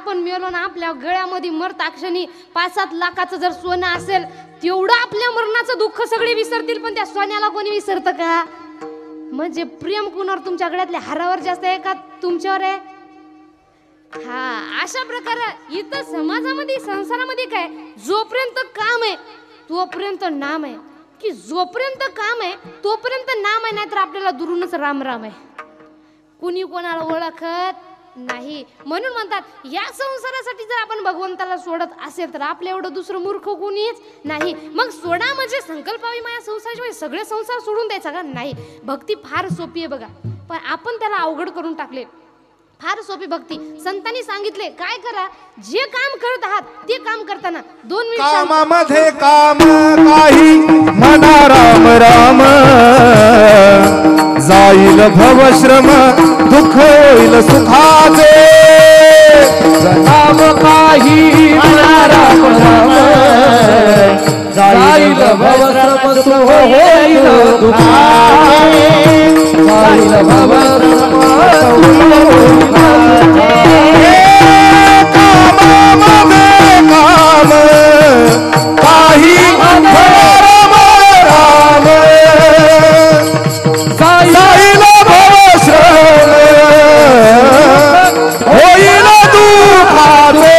आपण मेलो ना आपल्या गळ्यामध्ये मरताक्षणी 5-7 लाखाचं जर सोनं असेल तेवढं आपल्या मरणाचं दुःख सगळे विसरतील, पण त्या सोन्याला कोणी विसरतं का? म्हणजे प्रेम कुणावर तुमच्या गळ्यातल्या हारावर जास्त आहे का तुमच्यावर आहे? हा, अशा प्रकारे इथं समाजामध्ये संसारामध्ये काय, जोपर्यंत काम आहे तोपर्यंत नाम आहे, की जोपर्यंत काम आहे तोपर्यंत नाम आहे, नाहीतर आपल्याला दुरूनच राम राम आहे. कुणी कोणाला ओळखत नाही. म्हणून म्हणतात या संसारासाठी जर आपण भगवंताला सोडत असेल तर आपल्या एवढं दुसरं मूर्ख कुणीच नाही. मग सोडा म्हणजे संकल्पावी माया संसाराशिवाय सगळे संसार सोडून द्यायचा का? नाही. भक्ती फार सोपी आहे बघा, पण आपण त्याला अवघड करून टाकले. फार सोपी भक्ती. संतांनी सांगितले काय करा, जे काम करत आहात ते काम करताना 2 मिनिट कामामध्ये काम काही मना राम राम, जाईल भवश्रम दुःख होईल सुखाचे. काम काही मना राम राम, जाईल भवश्रम दुःख होईल दुःखाचे. जाईल भवश्रम कामामध्ये काम काही राम राम, जाईल भवश्रम होईल दुःखाचे.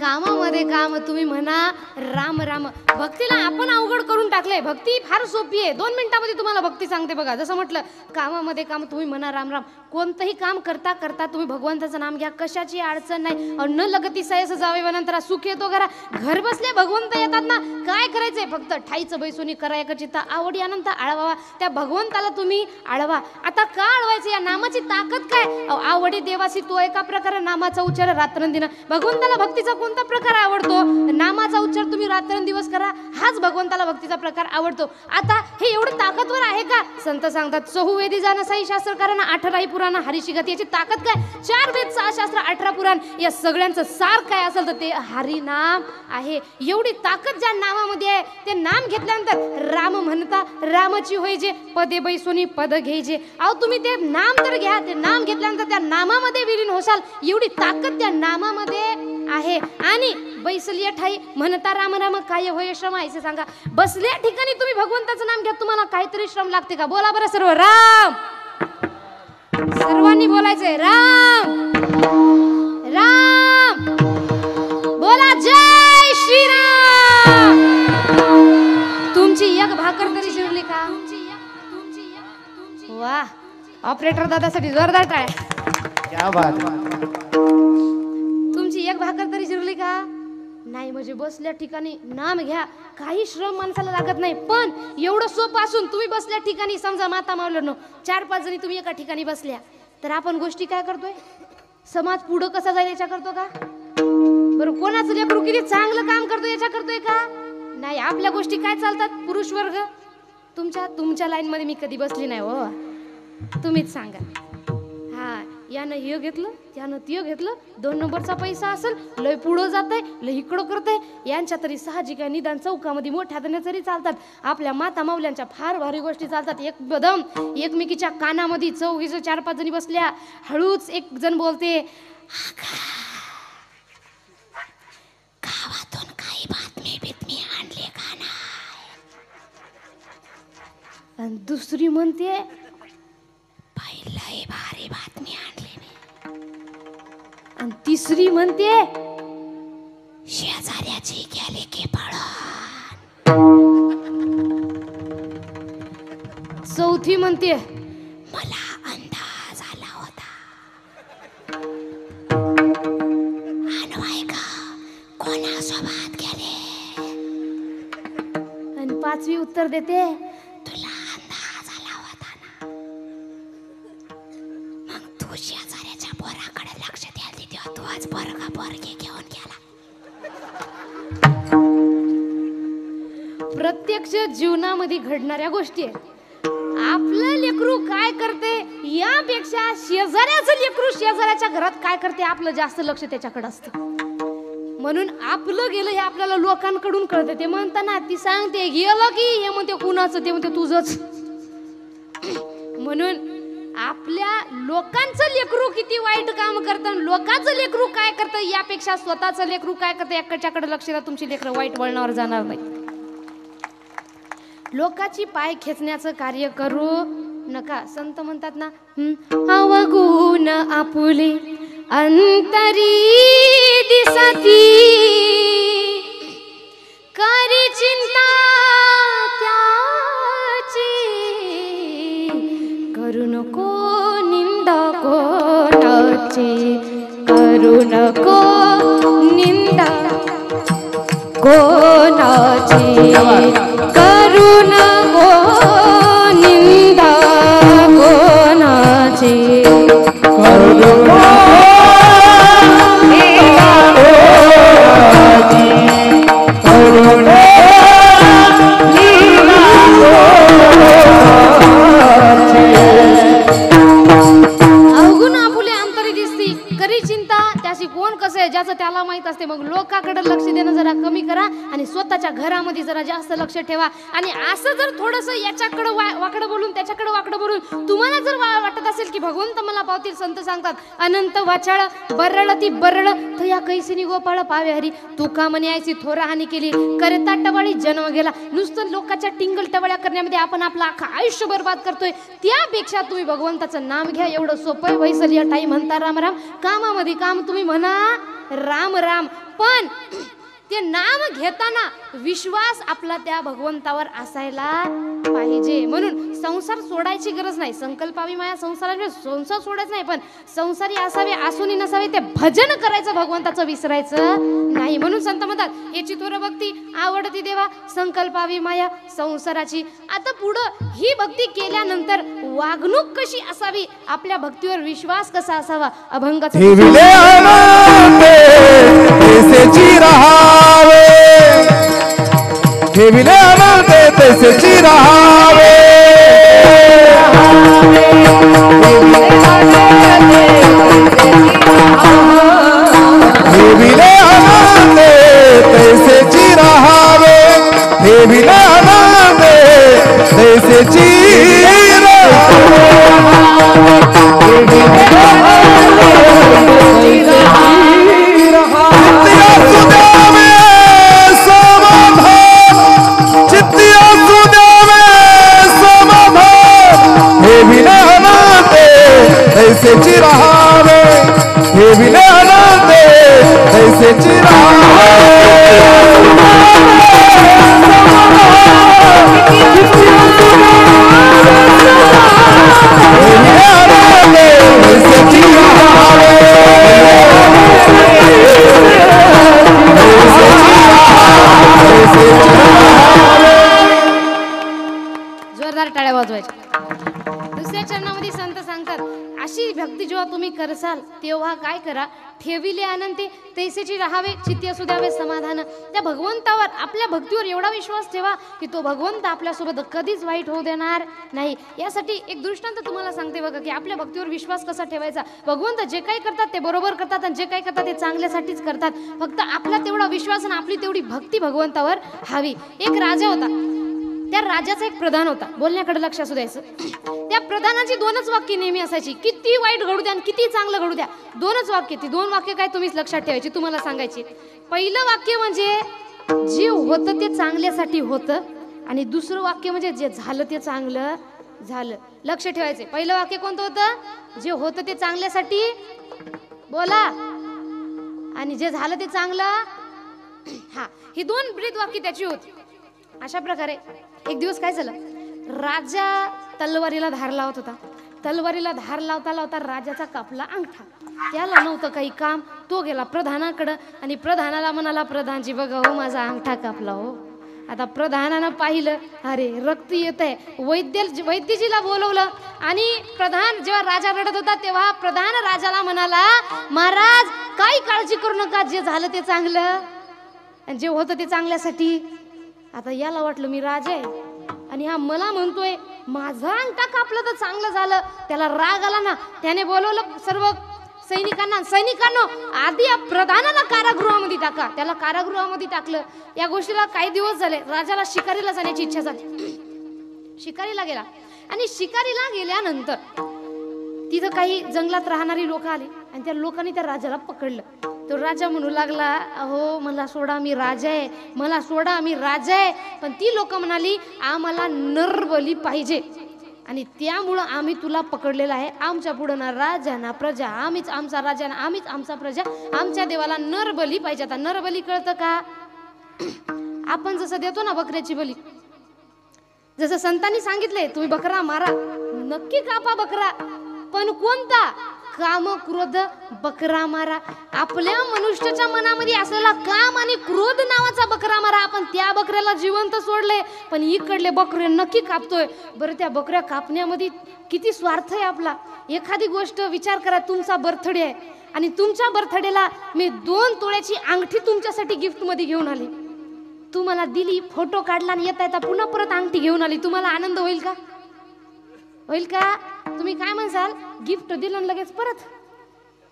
कामामध्ये काम तुम्ही म्हणा राम राम. भक्तीला आपण अवघड करून टाकले. भक्ती फार सोपी आहे. 2 मिनिटांमध्ये तुम्हाला भक्ती सांगते बघा. जसं म्हटलं कामामध्ये काम तुम्ही म्हणा राम राम. कोणतंही काम करता करता तुम्ही भगवंताचं नाम घ्या, कशाची अडचण नाही. न लगती सायस जावे नंतर सुख येतो घरा. घर बसले भगवंत येतात ना. काय करायचंय, फक्त ठाईचं बैसोनी करा एक चित्ता, आवडी अनंत आळवावा. त्या भगवंताला तुम्ही आळवा. आता का आळवायचं, या नामाची ताकद काय. आवडी देवासी तो एका प्रकारे नामाचा उच्चार रात्रंदिन. भगवंताला भक्तीचा कोणता प्रकार आवडतो, नामाचा उच्चार तुम्ही रात्रंदिवस करा, हाच भगवंताला भक्तीचा प्रकार आवडतो. आता हे एवढं ताकदवर आहे का. संत सांगतात चहुवेदी जाण साई शास्त्र कारण 18 पुराण हरिशिगत. याची ताकद काय, 4 वेद 6 शास्त्र 18 पुराण, या सगळ्यांचं सार काय असेल तर ते हरी नाम आहे. एवढी ताकद ज्या नामामध्ये आहे, ते नाम घेतल्यानंतर राम म्हणता रामाची होय जे, पदे बैसोनी पद घ्यायचे. अहो तुम्ही ते नाम तर घ्या, ते नाम घेतल्यानंतर त्या नामामध्ये विलीन होशाल. एवढी ताकद त्या नामामध्ये आहे. आणि बैसलिया ठाई म्हणता राम राम काय होय श्रम आहे सांगा. बसल्या ठिकाणी तुम्ही भगवंताचं नाम घ्या, तुम्हाला काहीतरी श्रम लागते का. बोला बरं सर्व राम. सर्वांनी बोलायचंय राम राम. बोला जय श्रीराम. तुमची एक भाकर तरी शिरली का. वा, ऑपरेटर दादासाठी जोरदार टाळ्या. क्या बात. तुमची एक भाकर तरी शिरली का नाही. म्हणजे बसल्या ठिकाणी नाम घ्या, काही श्रम माणसाला लागत नाही. पण एवढं सोपं असून तुम्ही बसल्या ठिकाणी, समजा माता मावलं 4-5 जणी तुम्ही एका ठिकाणी बसल्या, तर आपण गोष्टी काय करतोय, समाज पुढं कसा जाईल याच्या करतो का. बरं, कोणाचं लेकरू किती चांगलं काम करतो याच्या करतोय का नाही. आपल्या गोष्टी काय चालतात, पुरुष वर्ग. तुमच्या लाईन मध्ये मी कधी बसली नाही हो, तुम्हीच सांगा. हा, यानं हे घेतलं, त्यानं ते घेतलं, 2 नंबरचा पैसा असेल, लय पुढं जात आहे, लय इकडं करतंय. यांच्या तरी साहजिक आहे, निदान चौकामध्ये मोठ्या धन्या तरी चालतात. आपल्या माता माऊल्यांच्या फार भारी गोष्टी चालतात. एकदम एकमेकीच्या कानामध्ये 4-5 जणी बसल्या, हळूच एक जण बोलते, गावातून काही बातमी आणली का नाही. आणि दुसरी म्हणते, लय भारी बातमी आणली मी. आणि तिसरी म्हणते, शेजाऱ्याची गेली की पळून. चौथी म्हणते, मला अंदाज आला होता. अनवाय का कोणासोबत गेले. आणि 5वी उत्तर देते, तुला अंदाज आला होता ना, मग तू शेजाऱ्याच्या पोराकडे लक्ष द्यायला तेव्हा तू आज पोरगा पोरगी घेऊन गेला. प्रत्यक्ष जीवनामध्ये घडणाऱ्या गोष्टी आहेत. आपलं लेकरू काय करते यापेक्षा शेजाऱ्याचं लेकरू शेजाऱ्याच्या घरात काय करते आपलं जास्त लक्ष त्याच्याकडे असतं. म्हणून आपलं गेलं हे आपल्याला लोकांकडून कळतं. ते म्हणताना ती सांगते गेलं की हे म्हणते कुणाचं, ते म्हणते तुझंच. म्हणून आपल्या लोकांचं लेकरू किती वाईट काम करतं, लोकांचं लेकरू काय करतं यापेक्षा स्वतःचं लेकरू काय करतं एकाच्याकडे लक्ष द्या, तुमची लेकरं वाईट वळणावर जाणार नाही. लोकाची पाय खेचण्याचं कार्य करू नका. संत म्हणतात ना, अवगुण आपुले अंतरी दिसती, करी चिंता त्याची, करू नको निंदा कोणाची, करू नको निंदा कोणाची, करू नको निंदा कोणाची, करू नको अवगुण आपुले अंतरी दिसती, करी चिंता त्याची, कोण कसं आहे ज्याचं त्याला माहित असते. मग लोकांकडे लक्ष देणं जरा कमी करा आणि स्वतःच्या घरामध्ये जरा जास्त लक्ष ठेवा. आणि असं जर थोडंसं याच्याकडं वाकडं बोलून त्याच्याकडं वाकडं बोलून तुम्हाला जर वाटत असेल की भगवंत मला पावतील, संत सांगतात अनंत वाचाळ बरळ ती बरळ थया कैसिनी गोपाळ पावे हरी, तुका म्हणे आयची थोरा हानी केली, करता टवाळी जन्म गेला. नुसतं लोकांच्या टिंगल टवाळ्या करण्यामध्ये आपण आपलं अख्खं आयुष्य बर्बाद करतोय. त्यापेक्षा तुम्ही भगवंताचं नाम घ्या, एवढं सोपं आहे. वैसल या टाई म्हणता राम राम, कामामध्ये काम तुम्ही म्हणा राम राम. पण ते नाम घेताना विश्वास आपला त्या भगवंतावर असायला पाहिजे. म्हणून संसार सोडायची गरज नाही. संकल्पावी माया संसाराने संसार सोडायचा नाही, पण संसारी असावे असूनही नसावे ते भजन करायचं, भगवंताचं विसरायचं नाही. म्हणून संत म्हणतात याची थोर भक्ती आवडती देवा, संकल्पावी माया संसाराची. आता पुढं ही भक्ती केल्यानंतर वागणूक कशी असावी, आपल्या भक्तीवर विश्वास कसा असावा, अभंगाचा ठेविले अनंते तैसेची रहावे, ठेविले अनंते तैसेची रहावे, ठेविले अनंते तैसेची तैसेची रहावे, हे विले अनंते तैसेची रहावे, जोरदार टाळ्या वाजवायच्या. दुसऱ्या चरणामध्ये संत सांगतात अशी भक्ती जेव्हा तुम्ही करसाल तेव्हा काय करा, ठेविले अनंते तैसेची राहावे, चित्ती असू द्यावे समाधान. त्या भगवंतावर आपल्या भक्तीवर एवढा विश्वास ठेवा की तो भगवंत आपल्यासोबत कधीच वाईट होऊ देणार नाही. यासाठी एक दृष्टांत तुम्हाला सांगते बघा की आपल्या भक्तीवर विश्वास कसा ठेवायचा. भगवंत जे काही करतात ते बरोबर करतात आणि जे काही करतात ते चांगल्यासाठीच करतात. फक्त आपला तेवढा विश्वास आणि आपली तेवढी भक्ती भगवंतावर हवी. एक राजा होता, त्या राजाचा एक प्रधान होता. बोलण्याकडे लक्ष असू द्यायचं. त्या प्रधानाची दोनच वाक्य नेहमी असायची, किती वाईट घडू द्या आणि किती चांगलं घडू द्या, दोनच वाक्य. ती दोन वाक्य काय तुम्हीच लक्षात ठेवायची, तुम्हाला सांगायची. पहिलं वाक्य म्हणजे जे होतं ते चांगल्यासाठी होतं, आणि दुसरं वाक्य म्हणजे जे झालं ते चांगलं झालं. लक्ष ठेवायचे. पहिलं वाक्य कोणतं होतं, जे होतं ते चांगल्यासाठी बोला, आणि जे झालं ते चांगलं. हा, ही दोन ब्रीद वाक्य त्याची होती. अशा प्रकारे एक दिवस काय झालं, राजा तलवारीला धार लावत होता. तलवारीला धार लावता लावता राजाचा कापला अंगठा. त्याला नव्हतं काही काम. तो गेला प्रधानाकडं आणि प्रधानाला म्हणाला, प्रधानजी बघा हो माझा अंगठा कापला हो. आता प्रधानानं पाहिलं, अरे रक्त येत आहे. वैद्यजीला बोलवलं आणि प्रधान जेव्हा राजा रडत होता तेव्हा प्रधान राजाला म्हणाला, महाराज काही काळजी करू नका, जे झालं ते चांगलं आणि जे होतं ते चांगल्यासाठी. आता याला वाटलं मी राजा आहे आणि हा मला म्हणतोय माझा अंगठा कापलं तर चांगलं झालं. त्याला राग आला ना, त्याने बोलवलं सर्व सैनिकांनो आधी या प्रधानाला कारागृहामध्ये टाका. त्याला कारागृहामध्ये टाकलं. या गोष्टीला काही दिवस झाले. राजाला शिकारीला जाण्याची इच्छा झाली. शिकारीला गेला आणि शिकारीला गेल्यानंतर तिथं काही जंगलात राहणारी लोक आली आणि त्या लोकांनी त्या राजाला पकडलं. तो राजा म्हणू लागला, अहो मला सोडा, मी राजा आहे, मला सोडा, मी राजा आहे. पण ती लोक म्हणाली, आम्हाला नरबली पाहिजे आणि त्यामुळं आम्ही तुला पकडलेलं आहे. आमच्या पुढं ना राजा ना प्रजा, आम्हीच आमचा राजा ना आम्हीच आमचा प्रजा, आमच्या देवाला नरबली पाहिजे. आता नरबली कळतं का? आपण जसं देतो ना बकऱ्याची बली, जसं संतांनी सांगितले तुम्ही बकरा मारा, नक्की कापा बकरा, पण कोणता? काम क्रोध बकरा मारा. आपल्या मनुष्याच्या मनामध्ये असलेला काम आणि क्रोध नावाचा बकरा मारा. आपण त्या बकऱ्याला जिवंत सोडले, पण इकडले बकरे नक्की कापतोय. बरं, त्या बकऱ्या कापण्यामध्ये किती स्वार्थ आहे आपला. एखादी गोष्ट विचार करा, तुमचा बर्थडे आहे आणि तुमच्या बर्थडेला मी 2 तोळ्याची अंगठी तुमच्यासाठी गिफ्ट मध्ये घेऊन आली. तुम्हाला दिली, फोटो काढला आणि येता येता पुन्हा परत अंगठी घेऊन आली. तुम्हाला आनंद होईल का? होईल का? तुम्ही काय म्हणसाल, गिफ्ट दिलं लगेच परत.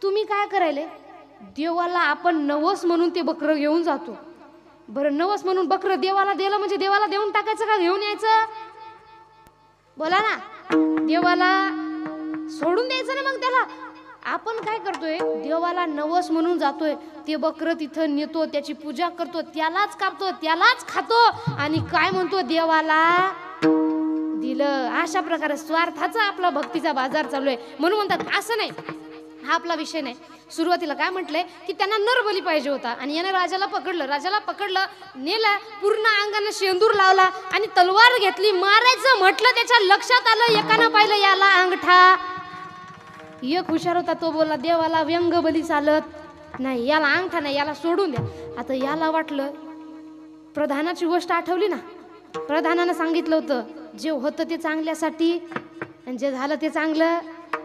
तुम्ही काय करायले, देवाला आपण नवस म्हणून ते बकरं घेऊन जातो. बरं, नवस म्हणून बकरं देवाला दिलं म्हणजे देवाला देऊन टाकायचं का घेऊन यायचं? बोला ना, देवाला सोडून द्यायचं ना मग त्याला. आपण काय करतोय, देवाला नवस म्हणून जातोय, ते बकरं तिथं नेतो, त्याची पूजा करतो, त्यालाच कापतो, त्यालाच खातो आणि काय म्हणतो, देवाला दिलं. अशा प्रकारे स्वार्थाचा आपला भक्तीचा बाजार चालू आहे. म्हणून म्हणतात असं नाही, हा आपला विषय नाही. सुरुवातीला काय म्हटलंय की त्यांना नरबली पाहिजे होता आणि याने राजाला पकडलं, नेलं, पूर्ण अंगाने शेंदूर लावला आणि तलवार घेतली. मारायचं म्हटलं, त्याच्या लक्षात आलं, एकानं पाहिलं याला अंगठा. एक हुशार होता, तो बोलला देवाला व्यंग बली चालत नाही, याला अंगठा नाही, याला सोडून द्या. आता याला वाटलं, प्रधानाची गोष्ट आठवली ना, प्रधानानं सांगितलं होतं जे होतं ते चांगल्यासाठी आणि जे झालं ते चांगलं.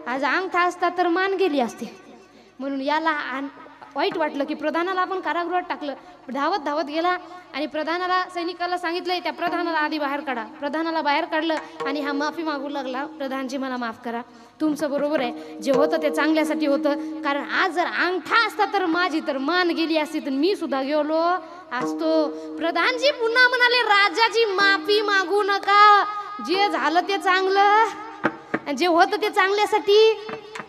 आज अंगठा असता तर मान गेली असते. म्हणून याला वाईट वाटलं की प्रधानाला आपण कारागृहात टाकलं. धावत धावत गेला आणि प्रधानाला, सैनिकाला सांगितलंय, त्या प्रधानाला आधी बाहेर काढा. प्रधानाला बाहेर काढलं आणि हा माफी मागू लागला, प्रधानजी मला माफ करा, तुमचं बरोबर आहे, जे होतं ते चांगल्यासाठी होतं. कारण आज जर अंगठा असता तर माझी तर मान गेली असती, तर मी सुद्धा गेलो असतो. प्रधानजी पुन्हा म्हणाले, राजाची माफी मागू नका, जे झालं ते चांगलं, जे होतं ते चांगल्यासाठी.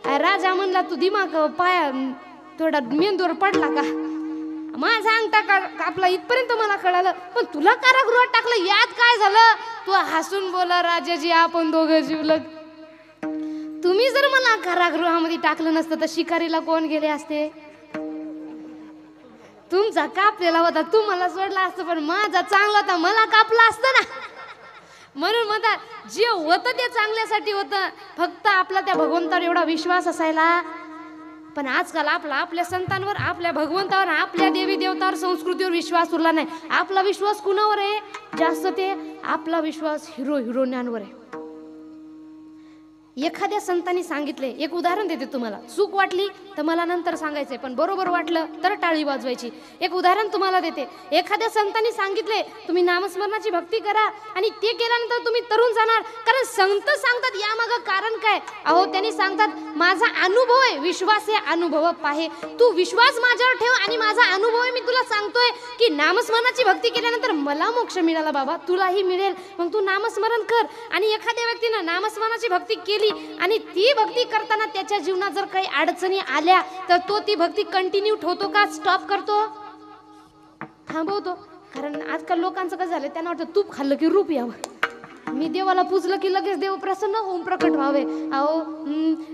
राजा म्हणला, तू दिमाग पाया थोडा मेंदूवर पडला का? माझा अंगठा कापला इथपर्यंत मला कळालं, पण तुला कारागृहात टाकलं, यात काय झालं? तू हसून बोला, राजाजी आपण दोघं जीवलग. तुम्ही जर मला कारागृहामध्ये टाकलं नसतं तर शिकारीला कोण गेले असते? तुमचा कापलेला होता, तू मला सोडला असतं, पण माझा चांगला होता, मला कापला असतं ना. म्हणून म्हणतात, जे होतं ते चांगल्यासाठी होतं. फक्त आपला त्या भगवंतावर एवढा विश्वास असायला. पण आजकाल आपल्या संतांवर, आपल्या भगवंतावर, आपल्या देवी देवतावर, संस्कृतीवर विश्वास उरला नाही. आपला विश्वास कुणावर आहे जास्त? ते आपला विश्वास हिरोइन्यांवर आहे. एखाद्या संतांनी सांगितले, एक उदाहरण देते तुम्हाला, चूक वाटली तर मला नंतर सांगायचंय, पण बरोबर वाटलं तर टाळी वाजवायची. एक उदाहरण तुम्हाला देते. एखाद्या संतांनी सांगितले, तुम्ही नामस्मरणाची भक्ती करा आणि ते केल्यानंतर तुम्ही तरुण जाणार. कारण संत सांगतात, यामागं कारण काय? अहो, त्यांनी सांगतात, माझा अनुभव आहे, विश्वास आहे, अनुभव पाहे. तू विश्वास माझ्यावर ठेव आणि माझा अनुभव आहे, मी तुला सांगतोय की नामस्मरणाची भक्ती केल्यानंतर मला मोक्ष मिळाला बाबा, तुलाही मिळेल, मग तू नामस्मरण कर. आणि एखाद्या व्यक्तीनं नामस्मरणाची भक्ती केली आणि ती भक्ती करताना त्याच्या जीवनात जर काही अडचणी आल्या तर तो ती भक्ती कंटिन्यू ठेवतो का स्टॉप करतो? थांबवतो. कारण आजकाल लोकांचं कसं झालं, त्यांना वाटतं तूप खाल्लं की रूप यावं, मी देवाला पूजलं की लगेच देव प्रसन्न होऊन प्रकट व्हावे. अहो,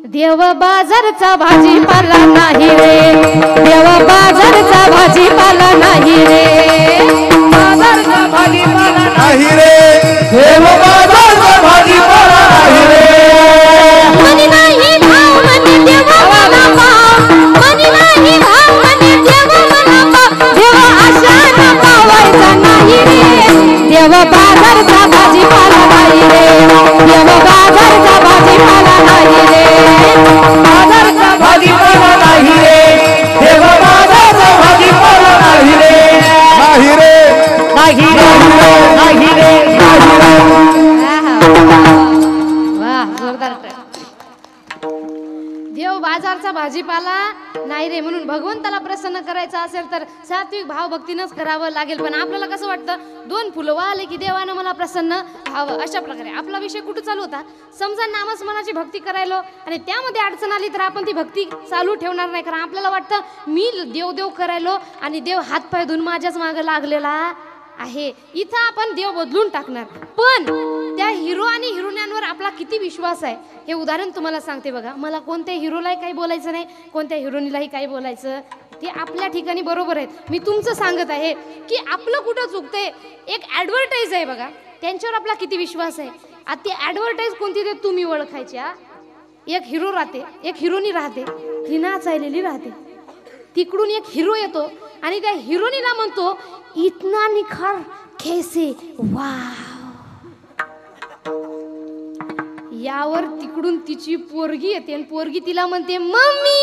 देव बाजारचा भाजीपाला नाही रे, देव बाजारचा भाजीपाला नाही रे, बाजारचा भाजीपाला नाही रे, देव बाजारचा भाजीपाला नाही रे. मनी नाही भाव मनी देव मला पाव, मनी नाही भाव मनी देव मला पाव, देव आशानं पावायचा नाही रे, देव बाजारचा भाजीपाला नाही रे, देव बाजारचा भाजीपाला नाही रे, बाजारचा भाजीपाला नाही रे, देव बाजारचा भाजीपाला नाही रे, नाही रे, नाही रे, नाही रे, नाही रे. बाजारचा भाजीपाला नाही रे. म्हणून भगवंताला प्रसन्न करायचं असेल तर सात्विक भाव भक्तीनंच करावं लागेल. पण आपल्याला कसं वाटतं 2 फुलं वाहले की देवानं मला प्रसन्न व्हावं. अशा प्रकारे आपला विषय कुठं चालू होता? समजा नामस्मरणाची भक्ती करायलो आणि त्यामध्ये अडचण आली तर आपण ती भक्ती चालू ठेवणार नाही. कारण आपल्याला वाटतं मी देव देव करायलो आणि देव हातपाय धुवून माझ्याच मागं लागलेला आहे. इथं आपण देव बदलून टाकणार. पण त्या हिरो आणि हिरोईनवर आपला किती विश्वास आहे हे उदाहरण तुम्हाला सांगते बघा. मला कोणत्या हिरोलाही काही बोलायचं नाही, कोणत्या हिरोईनलाही काही बोलायचं ते आपल्या ठिकाणी बरोबर आहेत. मी तुमचं सांगत आहे की आपलं कुठं चुकतंय. एक ॲडव्हर्टाईज आहे बघा, त्यांच्यावर आपला किती विश्वास आहे. आता ती ॲडव्हर्टाईज कोणती ते तुम्ही ओळखायच्या. एक हिरो राहते, एक हिरोनी राहते, ती नाचायलेली राहते. तिकडून एक हिरो येतो आणि त्या हिरोनीला म्हणतो इतना निखार कैसे वाव. यावर तिकडून तिची पोरगी येते आणि पोरगी तिला म्हणते मम्मी.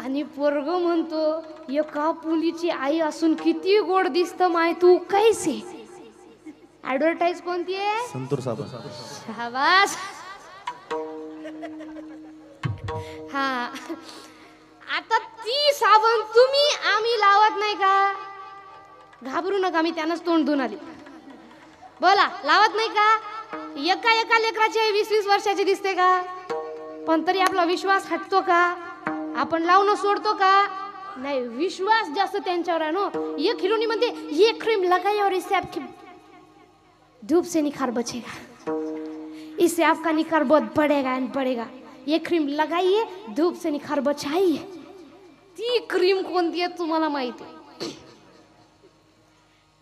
आणि पोरग म्हणतो एका मुलीची आई असून किती गोड दिसतं माय तू कैसे. ॲडव्हर्टाईज कोणती आहे? संतूर साबण. शाबास. हा आता ती साबण तुम्ही आम्ही लावत नाही का? घाबरू नका, मी त्यानंच तोंड धुवून आली. बोला, लावत नाही का? एका एका लेकराची 20-20 वर्षाची दिसते का? पण तरी आपला विश्वास हटतो का? आपण लावणं सोडतो का? नाही, विश्वास जास्त त्यांच्यावर आहे नो. एक हिरोनी म्हणते ये क्रीम लगाई और इससे आपकी धूप से निखार बचेगा, इससे आपका निखार बहुत बढ़ेगा एंड बढ़ेगा. ये क्रीम लगाइए, धूप से निखार बचाइए. ती क्रीम कोणती आहे तुम्हाला माहिती आहे?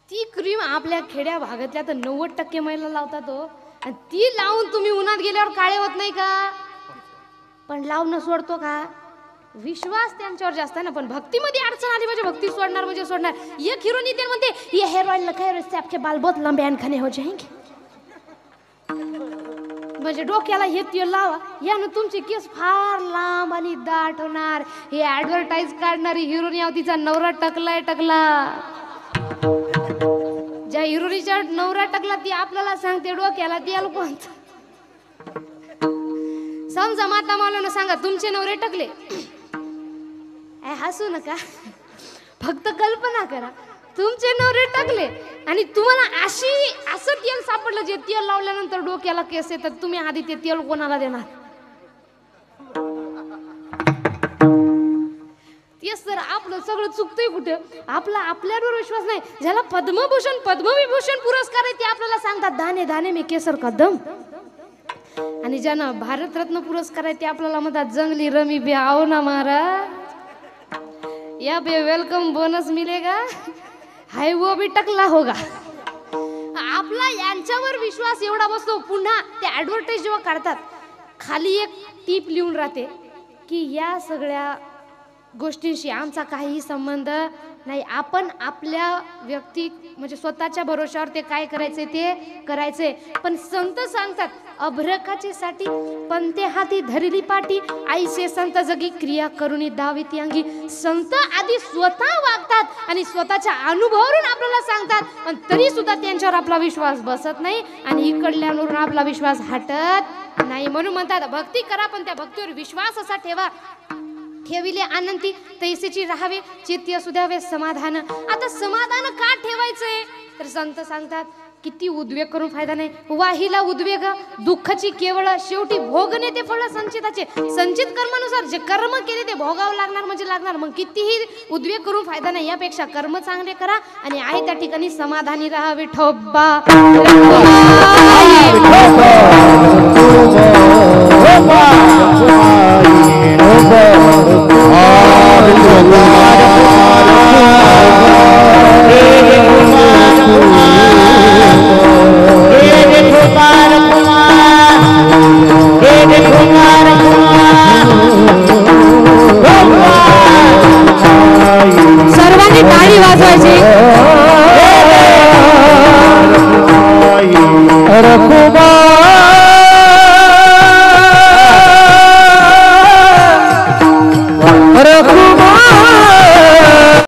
ती क्रीम आपल्या खेड्या भागातल्या तर 90% महिला लावतात हो. आणि ती लावून तुम्ही उन्हात गेल्यावर काळे होत नाही का? पण लावणं सोडतो का? विश्वास त्यांच्यावर जास्त आहे ना. पण भक्तीमध्ये अडचण आली म्हणजे भक्ती सोडणार म्हणजे सोडणार. एक हिरोनी ते म्हणते ये हेयर ऑयल लगाए इससे आपके बाल बहुत लंबे एंड घने हो जाएंगे. म्हणजे डोक्याला हे तेल लावा, यानं तुमचे केस फार लांब आणि दाट होणार. हे ॲडव्हर्टाईज काढणारी हिरोनी तिचा नवरा टकलाय टकला. ज्या हिरोनीच्या नवरा टकला ती आपल्याला सांगते डोक्याला तेल कोणतं. समजा माता मालून सांगा तुमचे नवरे टकले. हसू नका, फक्त कल्पना करा तुमचे नवरे टकले आणि तुम्हाला असं तेल सापडलं जे तेल लावल्यानंतर डोक्याला केस येतात. तुम्ही आधी ते तेल कोणाला देणार? तेच तर आपलं सगळं चुकतंय कुठं. आपला आपल्यावर विश्वास नाही. ज्याला पद्मभूषण पद्मविभूषण पुरस्कार आहे ते आपल्याला सांगतात दाने दाने में केसर का दम. आणि ज्यांना भारतरत्न पुरस्कार आहे ते आपल्याला म्हणतात जंगली रमी बे आओ ना महाराज, या पे वेलकम बोनस मिलेगा, हाय वो भी टकला होगा. आपला यांच्यावर विश्वास एवढा बसतो. पुन्हा ते ॲडव्हर्टाईज जेव्हा काढतात खाली एक टीप लिहून राहते की या सगळ्या गोष्टींशी आमचा काहीही संबंध नाही. आपण आपल्या व्यक्ती म्हणजे स्वतःच्या भरोशावर ते काय करायचे ते करायचे. पण संत सांगतात अभ्रकाचे साठी पंते हाती धरली पाटी, आईसे संत जगी क्रिया करुणी दाविती अंगी. संत आधी स्वतः वागतात आणि स्वतःच्या अनुभवावरून आपल्याला सांगतात. पण तरी सुद्धा त्यांच्यावर आपला विश्वास बसत नाही आणि इकडल्यावरून आपला विश्वास हटत नाही. म्हणून म्हणतात भक्ती करा पण त्या भक्तीवर विश्वास असा ठेवा. ठेविले आनंदी तैसेची राहावे, चित्त असू द्यावे समाधान. आता समाधान का ठेवायचंय तर संत सांगतात किती उद्वेग करून फायदा नाही. वाहिला उद्वेग दुःखाची केवळ शेवटी भोगणे ते फळ संचिताचे. संचित कर्मानुसार जे कर्म केले ते भोगावं लागणार म्हणजे लागणार. मग कितीही उद्वेग करून फायदा नाही. यापेक्षा कर्म चांगले करा आणि आहे त्या ठिकाणी समाधानी राहा. विठोबा